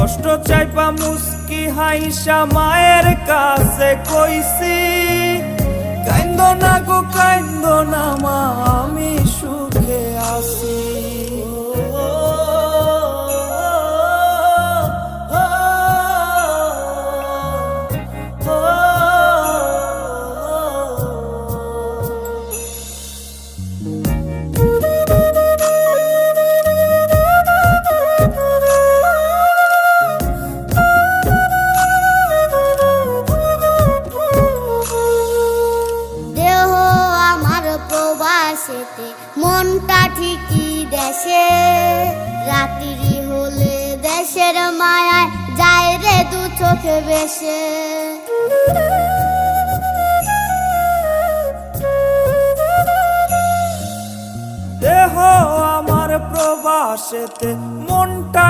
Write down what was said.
কষ্ট চাইপা মুস্কি হাইসা মায়ের কাছে কইছি, কাইন্দো না গো কাইন্দো না মা, আমি সুখে আছি। প্রবাসেতে মনটা ঠিকই দেশে, রাত্রি হলে দেশের মায়ায় যায় রে দু চোখে বেশে। দেহ আমার প্রবাসেতে মনটা